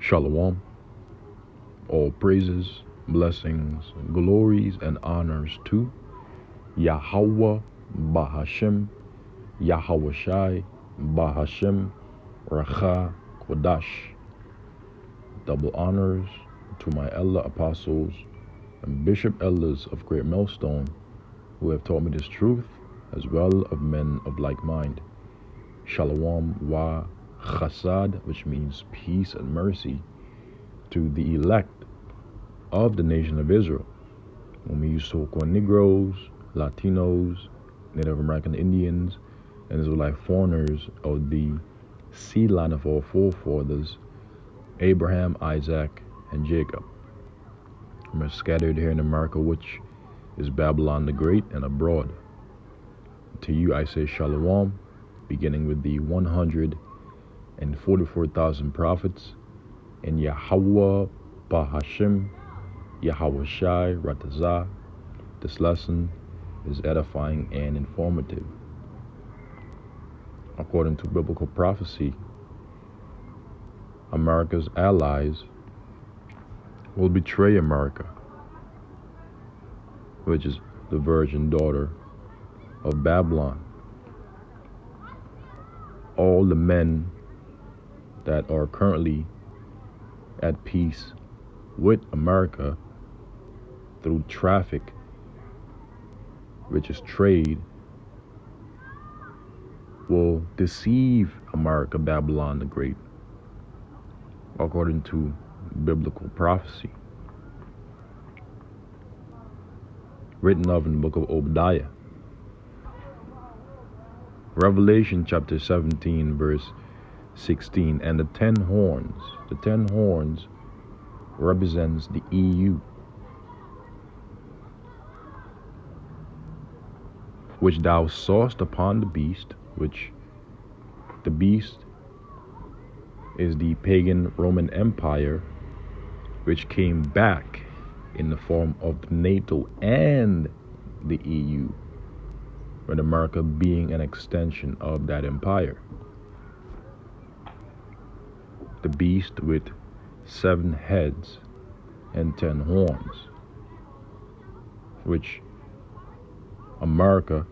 Shalom. All praises, blessings, glories, and honors to Yahweh Bahashem, Yahweh Shai Bahashem, Racha Kodash. Double honors to my elder apostles and bishop elders of Great Millstone who have taught me this truth, as well of men of like mind. Shalom wa chasad, which means peace and mercy, to the elect of the nation of Israel. When we use so called Negroes, Latinos, Native American Indians, and Israelite foreigners of the seed line of our forefathers, Abraham, Isaac, and Jacob. We're scattered here in America, which is Babylon the Great, and abroad. To you I say Shalom, beginning with the 144,000 prophets, and Yahweh Bahashem, Yahweh Shai Ratazah. This lesson is edifying and informative. According to biblical prophecy, America's allies will betray America, which is the virgin daughter of Babylon. All the men that are currently at peace with America through traffic, which is trade, will deceive America, Babylon the Great, according to biblical prophecy, written of in the book of Obadiah. Revelation chapter 17 verse 16, and the 10 horns represents the EU, which thou sawest upon the beast, which the beast is the pagan Roman Empire, which came back in the form of NATO and the EU, with America being an extension of that empire. The beast with 7 heads and 10 horns, which America,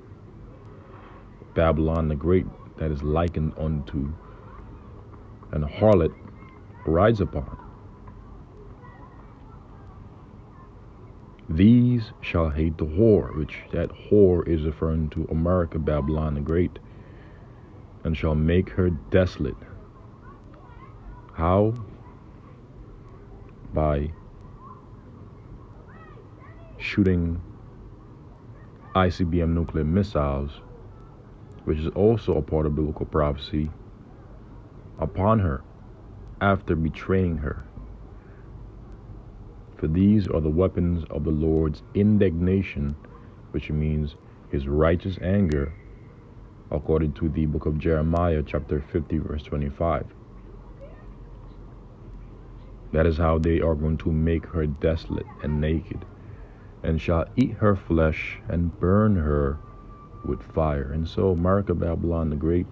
Babylon the Great, that is likened unto an harlot, rides upon. These shall hate the whore, which that whore is referring to America, Babylon the Great, and shall make her desolate. How? By shooting ICBM nuclear missiles, which is also a part of biblical prophecy, upon her after betraying her. For these are the weapons of the Lord's indignation, which means his righteous anger, according to the book of Jeremiah chapter 50 verse 25. That is how they are going to make her desolate and naked, and shall eat her flesh and burn her with fire. And so America, Babylon the Great,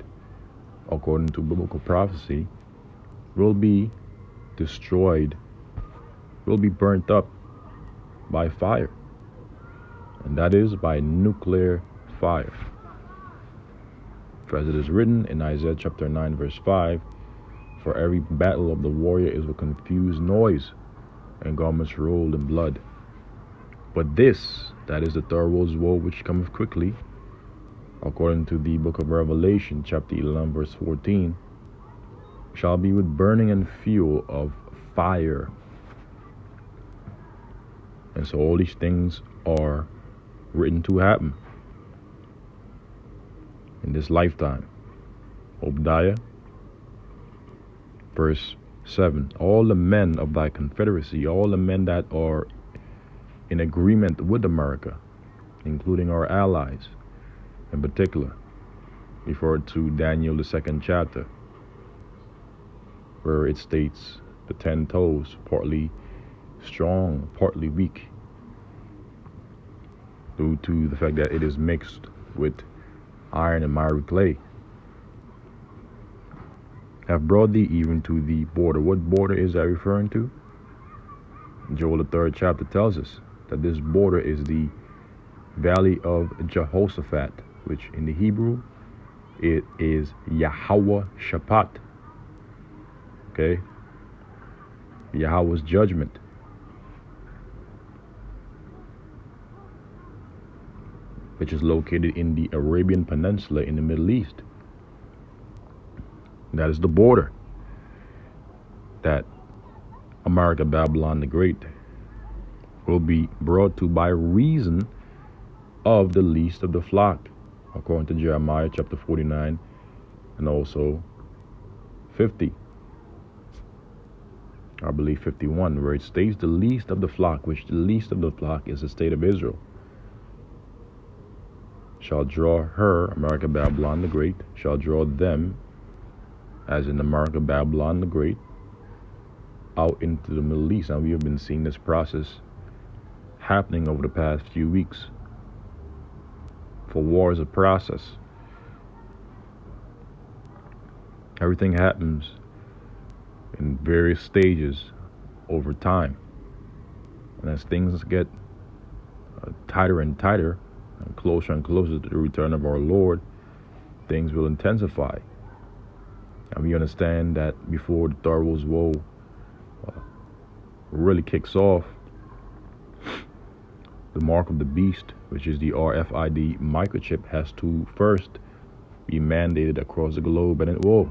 according to biblical prophecy, will be destroyed, will be burnt up by fire, and that is by nuclear fire. For as it is written in Isaiah chapter 9 verse 5, for every battle of the warrior is with confused noise, and garments rolled in blood. But this, that is the third world's war, which cometh quickly, according to the book of Revelation chapter 11 verse 14, shall be with burning and fuel of fire. And so all these things are written to happen in this lifetime. Obadiah verse 7, all the men of thy confederacy, all the men that are in agreement with America, including our allies in particular, referred to Daniel the 2nd chapter, where it states the 10 toes, partly strong, partly weak, due to the fact that it is mixed with iron and miry clay. have brought thee even to the border. What border is that referring to? Joel, the 3rd chapter, tells us that this border is the valley of Jehoshaphat, which in the Hebrew it is Yahweh Shaphat. Okay? Yahweh's judgment. Which is located in the Arabian Peninsula in the Middle East. That is the border that America, Babylon the Great, will be brought to by reason of the least of the flock, according to Jeremiah chapter 49 and also 50. I believe 51, where it states the least of the flock, which the least of the flock is the state of Israel, shall draw her, America, Babylon the Great, shall draw them, as in America, Babylon the Great, out into the Middle East. And we have been seeing this process happening over the past few weeks. For war is a process. Everything happens in various stages over time. And as things get tighter and tighter, and closer to the return of our Lord, things will intensify. And we understand that before the Third World War really kicks off, the mark of the beast, which is the RFID microchip, has to first be mandated across the globe, and it will.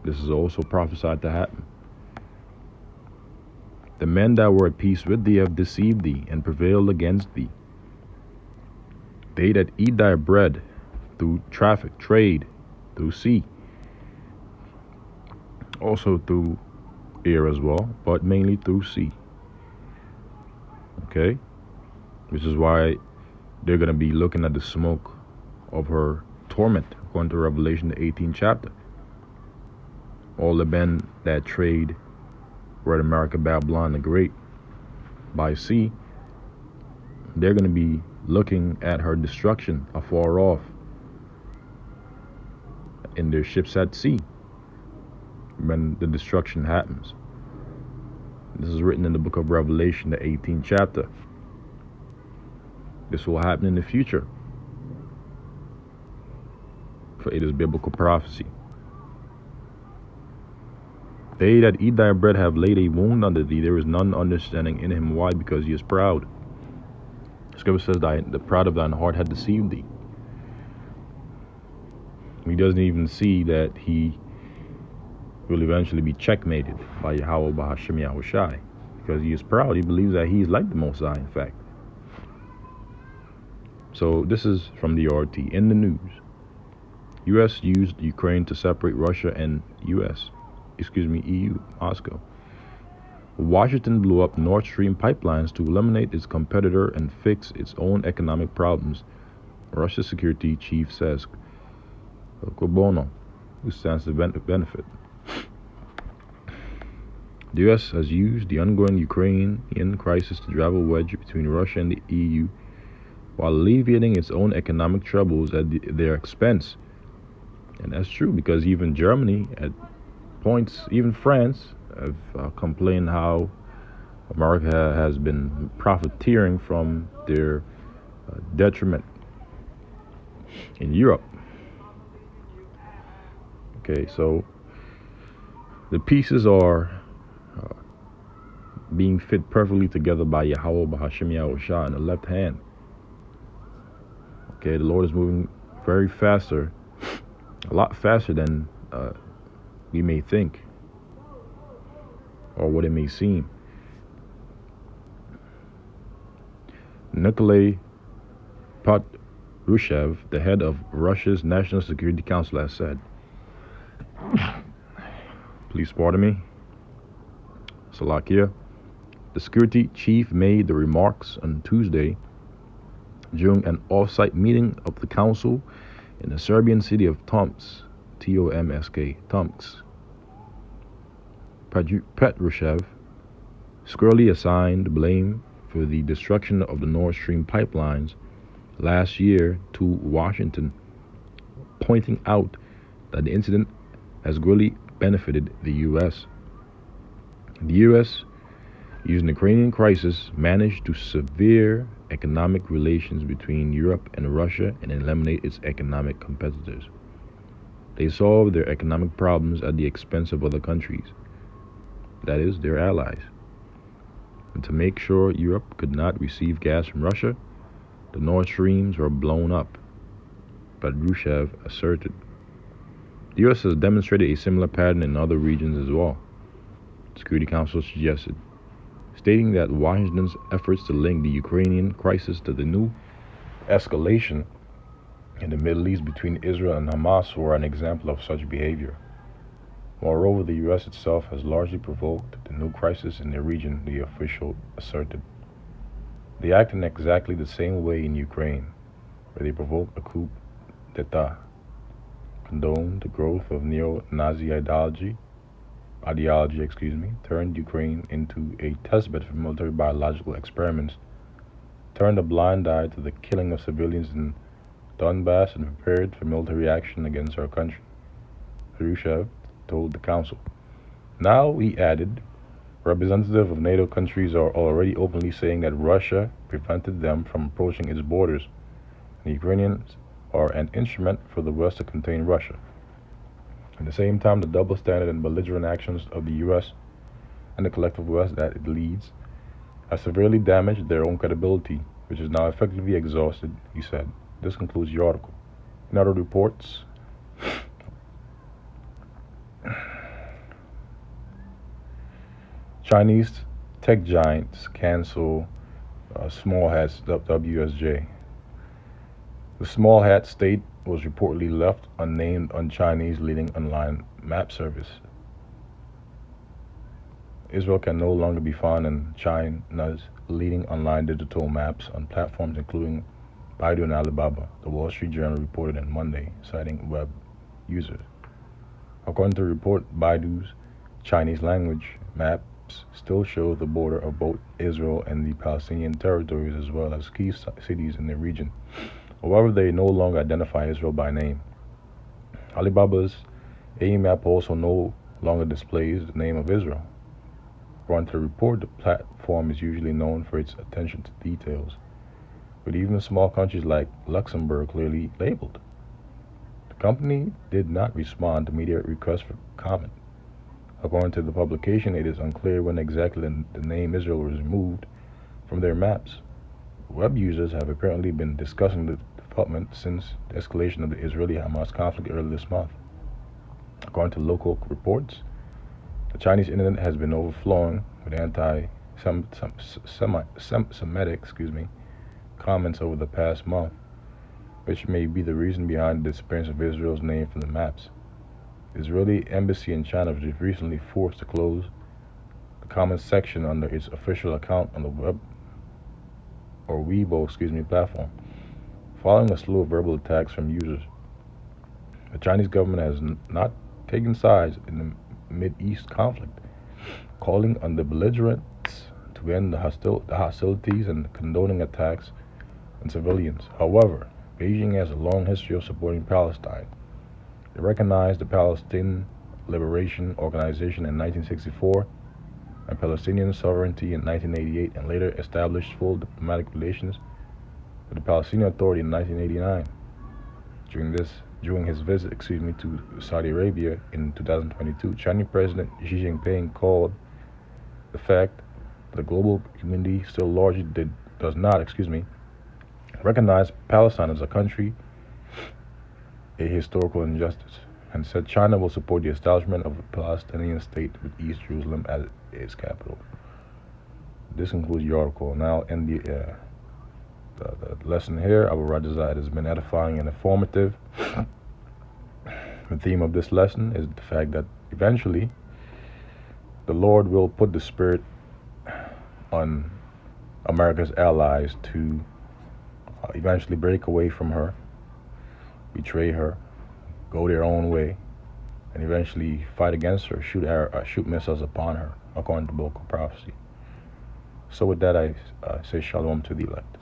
This is also prophesied to happen. The men that were at peace with thee have deceived thee and prevailed against thee. They that eat thy bread through traffic, trade, through sea, also through air as well, but mainly through sea. Okay? Which is why they're going to be looking at the smoke of her torment, according to Revelation, the 18th chapter. All the men that trade were America, Babylon the Great by sea, they're going to be looking at her destruction afar off in their ships at sea when the destruction happens. This is written in the book of Revelation, the 18th chapter. This will happen in the future, for it is biblical prophecy. They that eat thy bread have laid a wound under thee. There is none understanding in him. Why? Because he is proud. Scripture says, the pride of thine heart had deceived thee. He doesn't even see that he will eventually be checkmated by Yahweh Bahashem Yahushai, because he is proud. He believes that he is like the Most High, in fact. So this is from the RT. In the news, U.S. used Ukraine to separate Russia and EU, Moscow. Washington blew up Nord Stream pipelines to eliminate its competitor and fix its own economic problems, Russia's security chief says. Kobono, who stands to benefit. The U.S. has used the ongoing Ukrainian crisis to drive a wedge between Russia and the EU while alleviating its own economic troubles at their expense. And that's true, because even Germany, at points, even France, have complained how America has been profiteering from their detriment in Europe. Okay, so the pieces are being fit perfectly together by Yahweh Bahashem Yahushua in the left hand. Okay, the Lord is moving very faster, a lot faster than we may think or what it may seem. Nikolai Patrushev, the head of Russia's National Security Council, has said, please pardon me, Salakia, the security chief made the remarks on Tuesday during an off-site meeting of the council in the Serbian city of Tomsk, Tomsk. Patrushev squarely assigned blame for the destruction of the Nord Stream pipelines last year to Washington, pointing out that the incident has greatly benefited the U.S. The U.S., using the Ukrainian crisis, managed to sever economic relations between Europe and Russia and eliminate its economic competitors. They solved their economic problems at the expense of other countries, that is, their allies. And to make sure Europe could not receive gas from Russia, the Nord Streams were blown up, Patrushev asserted. The U.S. has demonstrated a similar pattern in other regions as well, the Security Council suggested, stating that Washington's efforts to link the Ukrainian crisis to the new escalation in the Middle East between Israel and Hamas were an example of such behavior. Moreover, the U.S. itself has largely provoked the new crisis in the region, the official asserted. They act in exactly the same way in Ukraine, where they provoked a coup d'etat, condoned the growth of neo-Nazi ideology, turned Ukraine into a testbed for military biological experiments, turned a blind eye to the killing of civilians in Donbass, and prepared for military action against our country, Patrushev told the council. Now, he added, representatives of NATO countries are already openly saying that Russia prevented them from approaching its borders, and the Ukrainians are an instrument for the West to contain Russia. At the same time, the double standard and belligerent actions of the U.S. and the collective West that it leads have severely damaged their own credibility, which is now effectively exhausted, he said. This concludes the article. In other reports, Chinese tech giants cancel Small Hat's WSJ. The Small Hat state was reportedly left unnamed on Chinese leading online map service. Israel can no longer be found in China's leading online digital maps on platforms including Baidu and Alibaba, the Wall Street Journal reported on Monday, citing web users. According to the report, Baidu's Chinese language maps still show the border of both Israel and the Palestinian territories, as well as key cities in the region. However, they no longer identify Israel by name. Alibaba's AE map also no longer displays the name of Israel. According to the report, the platform is usually known for its attention to details, with even small countries like Luxembourg clearly labeled. The company did not respond to media requests for comment. According to the publication, it is unclear when exactly the name Israel was removed from their maps. Web users have apparently been discussing the development since the escalation of the Israeli-Hamas conflict earlier this month. According to local reports, the Chinese internet has been overflowing with anti-Semitic comments over the past month, which may be the reason behind the disappearance of Israel's name from the maps. The Israeli embassy in China was recently forced to close the comment section under its official account on the Weibo platform, following a slew of verbal attacks from users. The Chinese government has not taken sides in the Mid-East conflict, calling on the belligerents to end the hostilities and condoning attacks on civilians. However, Beijing has a long history of supporting Palestine. It recognized the Palestinian Liberation Organization in 1964 and Palestinian sovereignty in 1988, and later established full diplomatic relations with the Palestinian Authority in 1989. During his visit to Saudi Arabia in 2022, Chinese President Xi Jinping called the fact that the global community still largely does not recognize Palestine as a country a historical injustice, and said China will support the establishment of a Palestinian state with East Jerusalem as its capital. This concludes the article. Now, in the lesson here, Abu Raza, it has been edifying and informative. The theme of this lesson is the fact that eventually the Lord will put the spirit on America's allies to eventually break away from her, betray her, go their own way, and eventually fight against her, shoot missiles upon her, according to biblical prophecy. So with that, I say shalom to the elect.